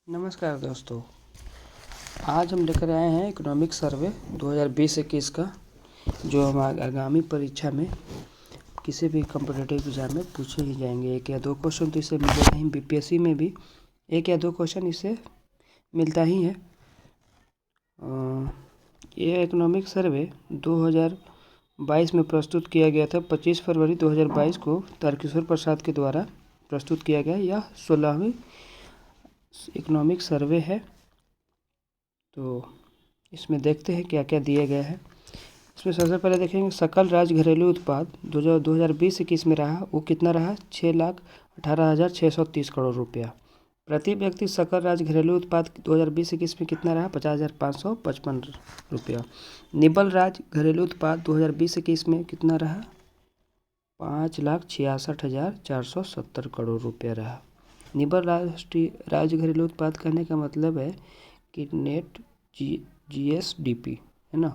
नमस्कार दोस्तों, आज हम लेकर आए हैं इकोनॉमिक सर्वे 2020-21 का, जो हम आगामी परीक्षा में किसी भी कॉम्पिटिटिव एग्जाम में पूछे ही जाएंगे। एक या दो क्वेश्चन तो इससे मिलेगा ही। बीपीएससी में भी एक या दो क्वेश्चन इससे मिलता ही है। ये इकोनॉमिक सर्वे 2022 में प्रस्तुत किया गया था। 25 फरवरी 2022 को तारकिशोर प्रसाद के द्वारा प्रस्तुत किया गया। यह 16वीं इकोनॉमिक सर्वे है। तो इसमें देखते हैं क्या क्या दिया गया है। इसमें सबसे पहले देखेंगे सकल राज्य घरेलू उत्पाद 2020-21 में रहा, वो कितना रहा? 6,18,630 करोड़ रुपया। प्रति व्यक्ति सकल राज्य घरेलू उत्पाद 2020-21 में कितना रहा? 50,555 रुपया। निबल राज्य घरेलू उत्पाद 2020-21 में कितना रहा? 5,66,470 करोड़ रुपया रहा। निबल राष्ट्रीय राज्य घरेलू उत्पाद कहने का मतलब है कि नेट जीएसडीपी है ना।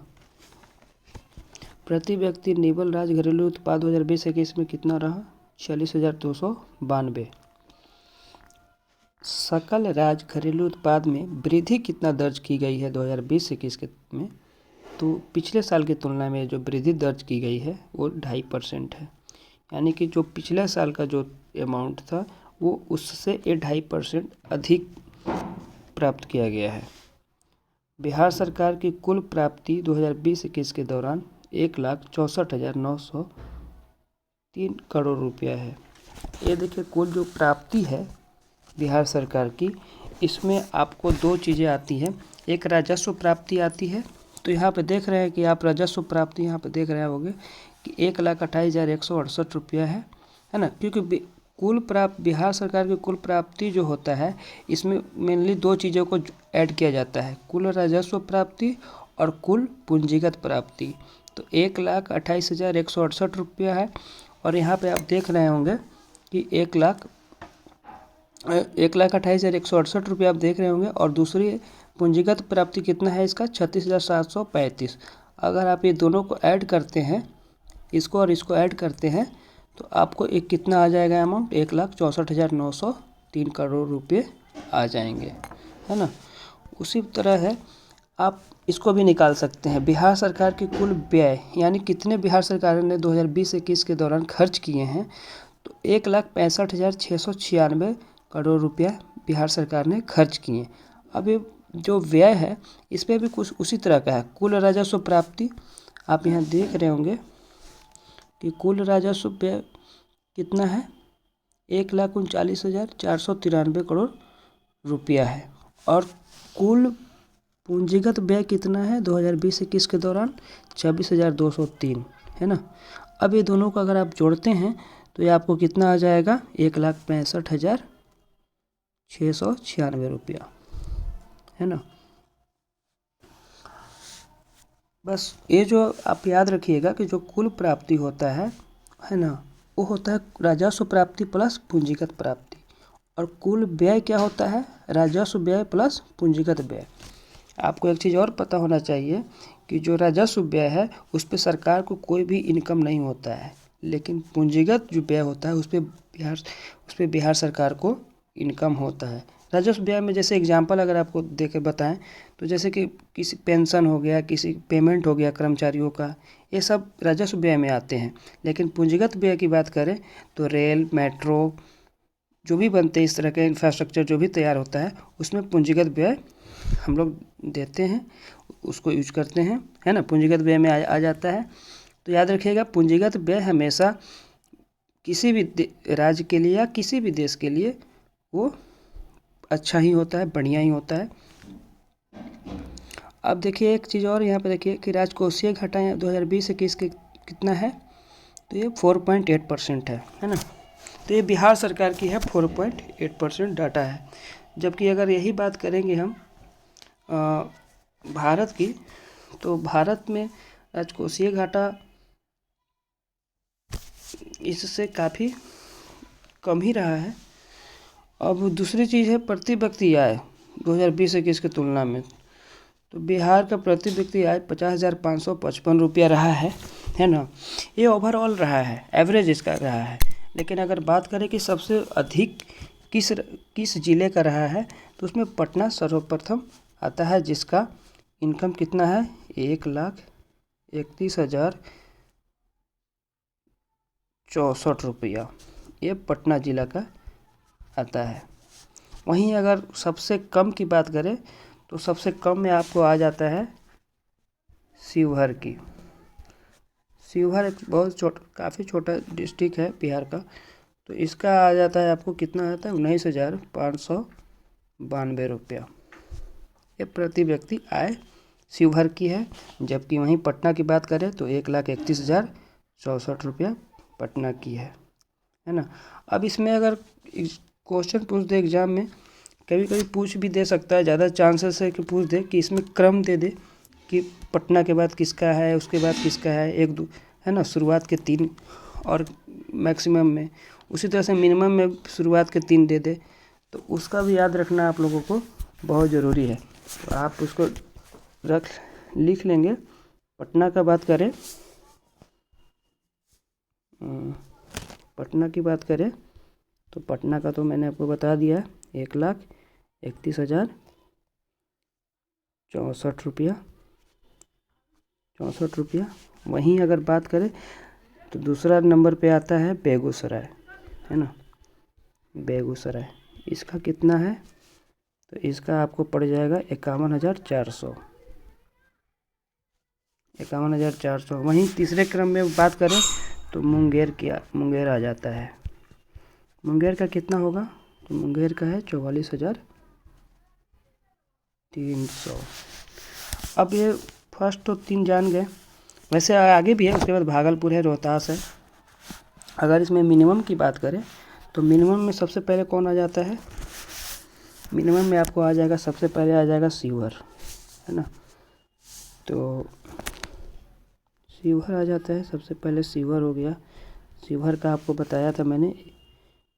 प्रति व्यक्ति निबल राज्य घरेलू उत्पाद 2020-21 में कितना रहा? 46,292। सकल राज्य घरेलू उत्पाद में वृद्धि कितना दर्ज की गई है 2020-21 में? तो पिछले साल की तुलना में जो वृद्धि दर्ज की गई है वो 2.5% है। यानी कि जो पिछले साल का जो अमाउंट था वो उससे 2.5% अधिक प्राप्त किया गया है। बिहार सरकार की कुल प्राप्ति 2020-21 के दौरान 1,64,903 करोड़ रुपया है। ये देखिए, कुल जो प्राप्ति है बिहार सरकार की, इसमें आपको दो चीज़ें आती हैं। एक राजस्व प्राप्ति आती है। तो यहाँ पे देख रहे हैं कि आप राजस्व प्राप्ति यहाँ पे देख रहे होंगे कि 1,28,168 रुपया है ना। क्योंकि कुल प्राप्त बिहार सरकार की कुल प्राप्ति जो होता है, इसमें मेनली दो चीज़ों को ऐड किया जाता है, कुल राजस्व प्राप्ति और कुल पूंजीगत प्राप्ति। तो 1,28,168 रुपया है। और यहाँ पे आप देख रहे होंगे कि 1,28,168 रुपया आप देख रहे होंगे। और दूसरी पूंजीगत प्राप्ति कितना है इसका? 36,735। अगर आप ये दोनों को ऐड करते हैं, इसको और इसको ऐड करते हैं, तो आपको एक कितना आ जाएगा अमाउंट? 1,64,903 करोड़ रुपये आ जाएंगे, है ना। उसी तरह है, आप इसको भी निकाल सकते हैं। बिहार सरकार की कुल व्यय, यानी कितने बिहार सरकार ने 2020-21 के दौरान खर्च किए हैं, तो 1,65,696 करोड़ रुपया बिहार सरकार ने खर्च किए। अब ये जो व्यय है इस पर भी कुछ उसी तरह का है। कुल राजस्व प्राप्ति आप यहाँ देख रहे होंगे कि कुल राजस्व व्यय कितना है? 1,39,493 करोड़ रुपया है। और कुल पूंजीगत व्यय कितना है 2020-21 के दौरान? 26,203, है ना। अब ये दोनों को अगर आप जोड़ते हैं तो ये आपको कितना आ जाएगा? 1,65,696 रुपया, है ना। बस ये जो आप याद रखिएगा कि जो कुल प्राप्ति होता है ना, वो होता है राजस्व प्राप्ति प्लस पूंजीगत प्राप्ति। और कुल व्यय क्या होता है? राजस्व व्यय प्लस पूंजीगत व्यय। आपको एक चीज़ और पता होना चाहिए कि जो राजस्व व्यय है उस पर सरकार को कोई भी इनकम नहीं होता है, लेकिन पूंजीगत जो व्यय होता है उस पर बिहार सरकार को इनकम होता है। राजस्व व्यय में जैसे एग्जांपल अगर आपको दे के बताएं तो जैसे कि किसी पेंशन हो गया, किसी पेमेंट हो गया कर्मचारियों का, ये सब राजस्व व्यय में आते हैं। लेकिन पूंजीगत व्यय की बात करें तो रेल, मेट्रो जो भी बनते हैं, इस तरह के इंफ्रास्ट्रक्चर जो भी तैयार होता है, उसमें पूंजीगत व्यय हम लोग देते हैं, उसको यूज करते हैं, है ना। पूंजीगत व्यय में आ जाता है। तो याद रखिएगा, पूंजीगत व्यय हमेशा किसी भी राज्य के लिए या किसी भी देश के लिए वो अच्छा ही होता है, बढ़िया ही होता है। अब देखिए एक चीज़ और यहाँ पे देखिए कि राजकोषीय घाटा 2020-21 के कितना है? तो ये 4.8% है ना। तो ये बिहार सरकार की है, 4.8% डाटा है। जबकि अगर यही बात करेंगे हम भारत की, तो भारत में राजकोषीय घाटा इससे काफ़ी कम ही रहा है। अब दूसरी चीज़ है प्रति व्यक्ति आय 2020-21 की तुलना में। तो बिहार का प्रति व्यक्ति आय 50,555 रुपया रहा है ना। ये ओवरऑल रहा है, एवरेज इसका रहा है। लेकिन अगर बात करें कि सबसे अधिक किस ज़िले का रहा है, तो उसमें पटना सर्वप्रथम आता है, जिसका इनकम कितना है 1,31,064 रुपया, ये पटना ज़िला का आता है। वहीं अगर सबसे कम की बात करें तो सबसे कम में आपको आ जाता है शिवहर की। शिवहर एक बहुत काफ़ी छोटा डिस्ट्रिक्ट है बिहार का, तो इसका आ जाता है आपको कितना आता है 19,592 रुपया, ये प्रति व्यक्ति आय शिवहर की है। जबकि वहीं पटना की बात करें तो 1,31,064 रुपया पटना की है ना। अब इसमें अगर क्वेश्चन पूछ दे एग्जाम में, कभी कभी पूछ भी दे सकता है, ज़्यादा चांसेस है कि पूछ दे कि इसमें क्रम दे दे कि पटना के बाद किसका है, उसके बाद किसका है, एक दो है ना, शुरुआत के 3 और मैक्सिमम में, उसी तरह से मिनिमम में शुरुआत के 3 दे दे, तो उसका भी याद रखना आप लोगों को बहुत ज़रूरी है। तो आप उसको लिख लेंगे। पटना का बात करें, पटना की बात करें तो पटना का तो मैंने आपको बता दिया है 1,31,064 रुपया। वहीं अगर बात करें तो दूसरा नंबर पे आता है बेगूसराय, है ना, बेगूसराय। इसका कितना है तो इसका आपको पड़ जाएगा 51,400। वहीं तीसरे क्रम में बात करें तो मुंगेर आ जाता है। मुंगेर का कितना होगा तो मुंगेर का है 44,300। अब ये फर्स्ट तो 3 जान गए, वैसे आगे भी है, उसके बाद भागलपुर है, रोहतास है। अगर इसमें मिनिमम की बात करें तो मिनिमम में सबसे पहले कौन आ जाता है, मिनिमम में आपको आ जाएगा, सबसे पहले आ जाएगा शिवहर, है ना। तो शिवहर आ जाता है सबसे पहले, शिवहर हो गया। शिवहर का आपको बताया था मैंने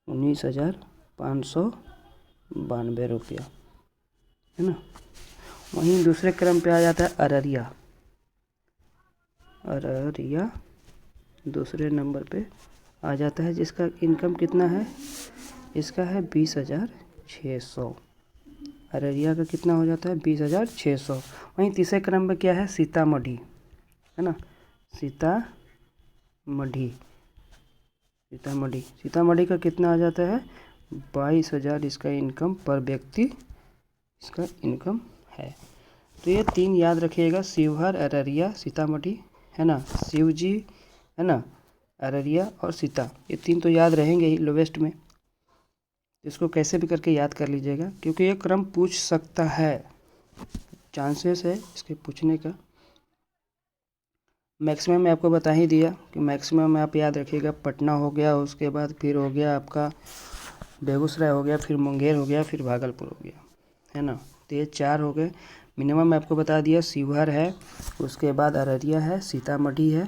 19,592 रुपया, है ना। वहीं दूसरे क्रम पे आ जाता है अररिया दूसरे नंबर पे आ जाता है, जिसका इनकम कितना है, इसका है 20,600। अररिया का कितना हो जाता है 20,600। वहीं तीसरे क्रम पे क्या है सीतामढ़ी, है ना, सीतामढ़ी का कितना आ जाता है 22,000, इसका इनकम पर व्यक्ति इसका इनकम है। तो ये 3 याद रखिएगा, शिवहर, अररिया, सीतामढ़ी, है ना, शिवजी, है ना, अररिया और सीता, ये 3 तो याद रहेंगे ही लोवेस्ट में। इसको कैसे भी करके याद कर लीजिएगा, क्योंकि ये क्रम पूछ सकता है, चांसेस है इसके पूछने का। मैक्सिमम में आपको बता ही दिया कि मैक्सिमम में आप याद रखिएगा, पटना हो गया, उसके बाद फिर हो गया आपका बेगूसराय हो गया, फिर मुंगेर हो गया, फिर भागलपुर हो गया, है ना। तो ये 4 हो गए। मिनिमम में आपको बता दिया शिवहर है, उसके बाद अररिया है, सीतामढ़ी है,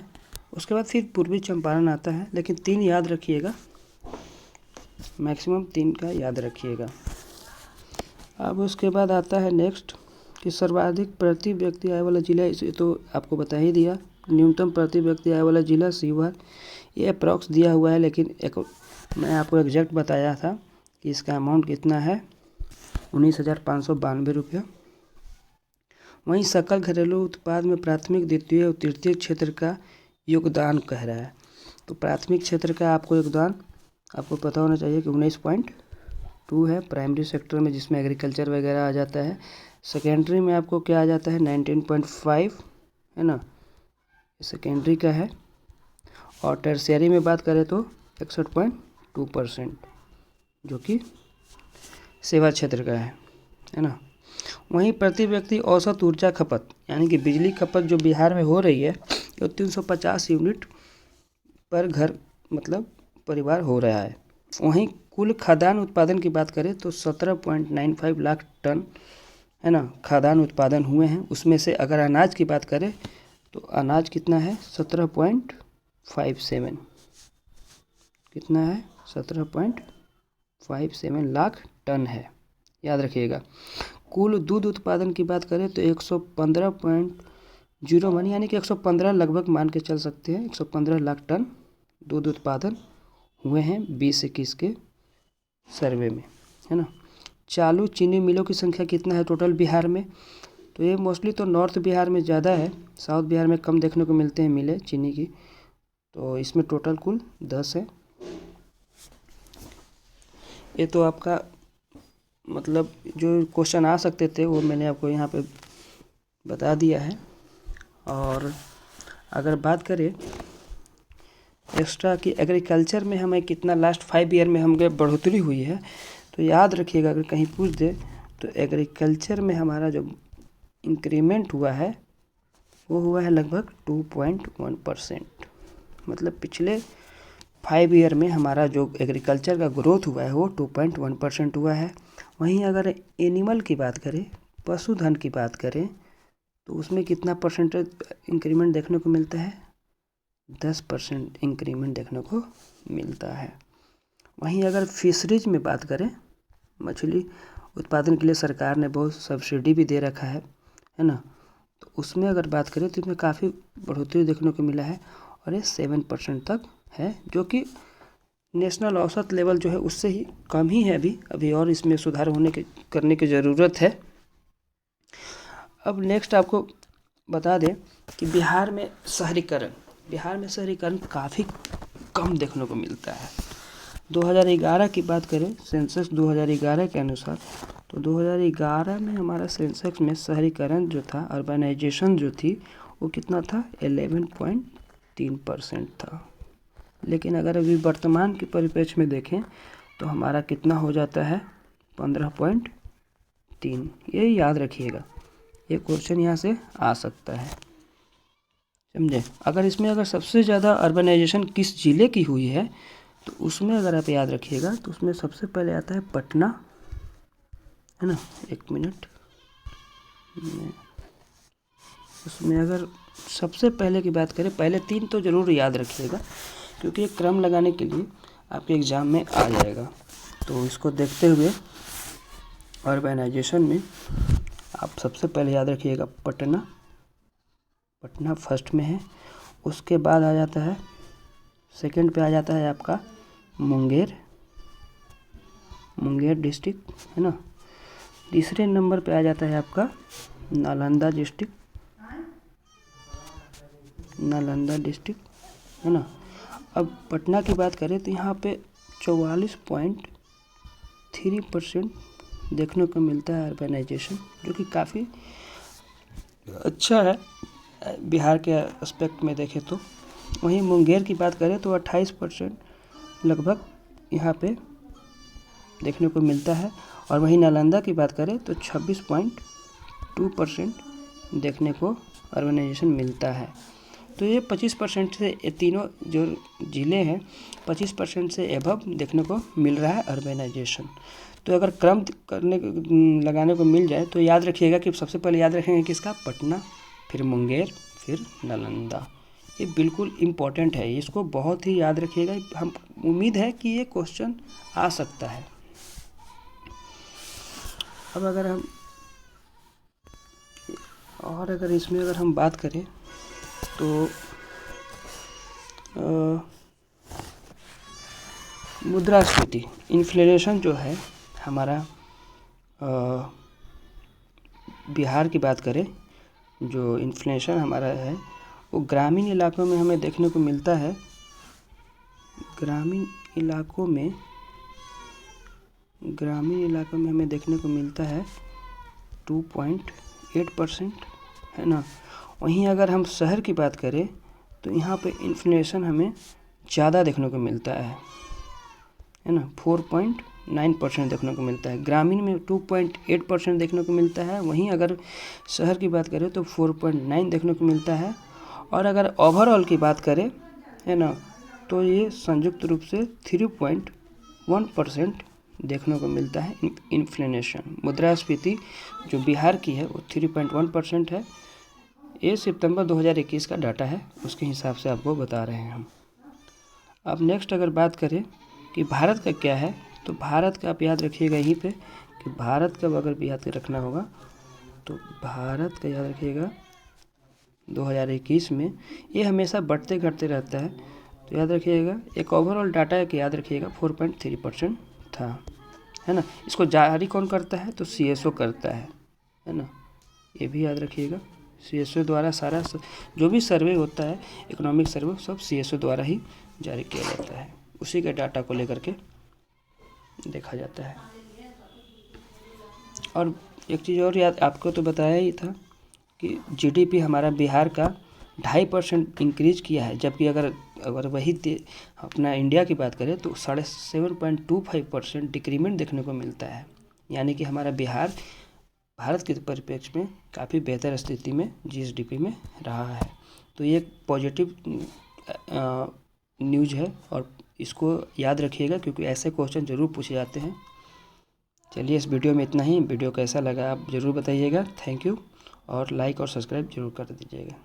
उसके बाद फिर पूर्वी चंपारण आता है। लेकिन 3 याद रखिएगा, मैक्सिमम 3 का याद रखिएगा। अब उसके बाद आता है नेक्स्ट कि सर्वाधिक प्रति व्यक्ति आय वाला जिला, इसे तो आपको बता ही दिया। न्यूनतम प्रति व्यक्ति आय वाला जिला शिवहर, ये अप्रॉक्स दिया हुआ है, लेकिन मैं आपको एग्जैक्ट बताया था कि इसका अमाउंट कितना है 19,592 रुपया। वहीं सकल घरेलू उत्पाद में प्राथमिक, द्वितीय और तृतीय क्षेत्र का योगदान कह रहा है। तो प्राथमिक क्षेत्र का आपको योगदान आपको पता होना चाहिए कि 19.2 है प्राइमरी सेक्टर में, जिसमें एग्रीकल्चर वगैरह आ जाता है। सेकेंडरी में आपको क्या आ जाता है 19.5, है ना, सेकेंडरी का है। और टर्शियरी में बात करें तो 61.2%, जो कि सेवा क्षेत्र का है ना। वहीं प्रति व्यक्ति औसत ऊर्जा खपत, यानी कि बिजली खपत जो बिहार में हो रही है, वो 350 यूनिट पर घर मतलब परिवार हो रहा है। वहीं कुल खाद्यान्न उत्पादन की बात करें तो 17.95 लाख टन, है ना, खाद्यान्न उत्पादन हुए हैं। उसमें से अगर अनाज की बात करें तो अनाज कितना है 17.57, कितना है 17.57 लाख टन है, याद रखिएगा। कुल दूध उत्पादन की बात करें तो 115.01, यानी कि 115 लगभग मान के चल सकते हैं, 115 लाख टन दूध उत्पादन हुए हैं 2021 के सर्वे में, है ना। चालू चीनी मिलों की संख्या कितना है टोटल बिहार में? तो ये मोस्टली तो नॉर्थ बिहार में ज़्यादा है, साउथ बिहार में कम देखने को मिलते हैं मिलें चीनी की। तो इसमें टोटल कुल 10 है। ये तो आपका मतलब जो क्वेश्चन आ सकते थे वो मैंने आपको यहाँ पे बता दिया है। और अगर बात करें एक्स्ट्रा कि एग्रीकल्चर में हमें कितना लास्ट 5 ईयर में हमें बढ़ोतरी हुई है, तो याद रखिएगा अगर कहीं पूछ दे तो एग्रीकल्चर में हमारा जो इंक्रीमेंट हुआ है वो हुआ है लगभग 2.1%। मतलब पिछले 5 ईयर में हमारा जो एग्रीकल्चर का ग्रोथ हुआ है वो 2.1% हुआ है। वहीं अगर एनिमल की बात करें, पशुधन की बात करें, तो उसमें कितना परसेंटेज इंक्रीमेंट देखने को मिलता है? 10% इंक्रीमेंट देखने को मिलता है। वहीं अगर फिशरीज में बात करें, मछली उत्पादन के लिए सरकार ने बहुत सब्सिडी भी दे रखा है ना, तो उसमें अगर बात करें तो इसमें काफ़ी बढ़ोतरी देखने को मिला है और ये 7% तक है, जो कि नेशनल औसत लेवल जो है उससे ही कम ही है अभी और इसमें सुधार करने की ज़रूरत है। अब नेक्स्ट आपको बता दें कि बिहार में शहरीकरण काफ़ी कम देखने को मिलता है। 2011 की बात करें, सेंसस 2011 के अनुसार, तो 2011 में हमारा सेंसस में शहरीकरण जो था, अर्बनाइजेशन जो थी, वो कितना था? 11.3% था। लेकिन अगर अभी वर्तमान के परिप्रेक्ष्य में देखें तो हमारा कितना हो जाता है? 15.3। ये याद रखिएगा, ये क्वेश्चन यहाँ से आ सकता है, समझे। अगर सबसे ज़्यादा अर्बनाइजेशन किस ज़िले की हुई है तो उसमें अगर आप याद रखिएगा तो उसमें सबसे पहले आता है पटना, है ना। एक मिनट, उसमें अगर सबसे पहले की बात करें, पहले 3 तो ज़रूर याद रखिएगा क्योंकि ये क्रम लगाने के लिए आपके एग्ज़ाम में आ जाएगा। तो इसको देखते हुए अर्बनाइजेशन में आप सबसे पहले याद रखिएगा पटना फर्स्ट में है। उसके बाद आ जाता है, सेकंड पे आ जाता है आपका मुंगेर डिस्ट्रिक्ट, है ना। तीसरे नंबर पे आ जाता है आपका नालंदा डिस्ट्रिक्ट, है ना। अब पटना की बात करें तो यहाँ पे 44.3% देखने को मिलता है अर्बनाइजेशन, जो कि काफ़ी अच्छा है बिहार के एस्पेक्ट में देखें तो। वहीं मुंगेर की बात करें तो 28% लगभग यहाँ पे देखने को मिलता है। और वहीं नालंदा की बात करें तो 26.2% देखने को अर्बनाइजेशन मिलता है। तो ये 25% से, ये तीनों जो ज़िले हैं 25% से एबव देखने को मिल रहा है अर्बनाइजेशन। तो अगर क्रम लगाने को मिल जाए तो याद रखिएगा कि सबसे पहले याद रखेंगे किसका? पटना, फिर मुंगेर, फिर नालंदा। ये बिल्कुल इम्पोर्टेंट है, इसको बहुत ही याद रखिएगा। हम उम्मीद है कि ये क्वेश्चन आ सकता है। अब अगर इसमें अगर हम बात करें तो मुद्रास्फीति, इन्फ्लेशन जो है हमारा बिहार की बात करें, जो इन्फ्लेशन हमारा है वो ग्रामीण इलाकों में हमें देखने को मिलता है। ग्रामीण इलाकों में हमें देखने को मिलता है 2.8%, है ना। वहीं अगर हम शहर की बात करें तो यहाँ पे इन्फ्लेशन हमें ज़्यादा देखने को मिलता है ना। 4.9% देखने को मिलता है। ग्रामीण में 2.8% देखने को मिलता है। वहीं अगर शहर की बात करें तो 4.9 देखने को मिलता है। और अगर ओवरऑल की बात करें, है ना, तो ये संयुक्त रूप से 3.1% देखने को मिलता है इन्फ्लेशन। मुद्रास्फीति जो बिहार की है वो 3.1% है। ये सितंबर 2021 का डाटा है, उसके हिसाब से आपको बता रहे हैं हम। अब नेक्स्ट अगर बात करें कि भारत का क्या है, तो भारत का आप याद रखिएगा यहीं पे कि भारत का अगर भी याद रखना होगा तो भारत का याद रखिएगा 2021 में ये हमेशा बढ़ते घटते रहता है। तो याद रखिएगा एक ओवरऑल डाटा है कि याद रखिएगा 4.3% था। है ना। इसको जारी कौन करता है, तो CSO करता है ना, ये भी याद रखिएगा। CSO द्वारा सारा जो भी सर्वे होता है, इकोनॉमिक सर्वे, सब CSO द्वारा ही जारी किया जाता है, उसी के डाटा को लेकर के देखा जाता है। और एक चीज़ और याद, आपको तो बताया ही था कि GDP हमारा बिहार का 2.5% इंक्रीज किया है, जबकि अगर वही अपना इंडिया की बात करें तो 7.25% डिक्रीमेंट देखने को मिलता है। यानी कि हमारा बिहार भारत के परिप्रेक्ष्य में काफ़ी बेहतर स्थिति में GSDP में रहा है। तो ये एक पॉजिटिव न्यूज़ है और इसको याद रखिएगा, क्योंकि ऐसे क्वेश्चन ज़रूर पूछे जाते हैं। चलिए, इस वीडियो में इतना ही। वीडियो कैसा लगा आप ज़रूर बताइएगा। थैंक यू, और लाइक और सब्सक्राइब जरूर कर दीजिएगा।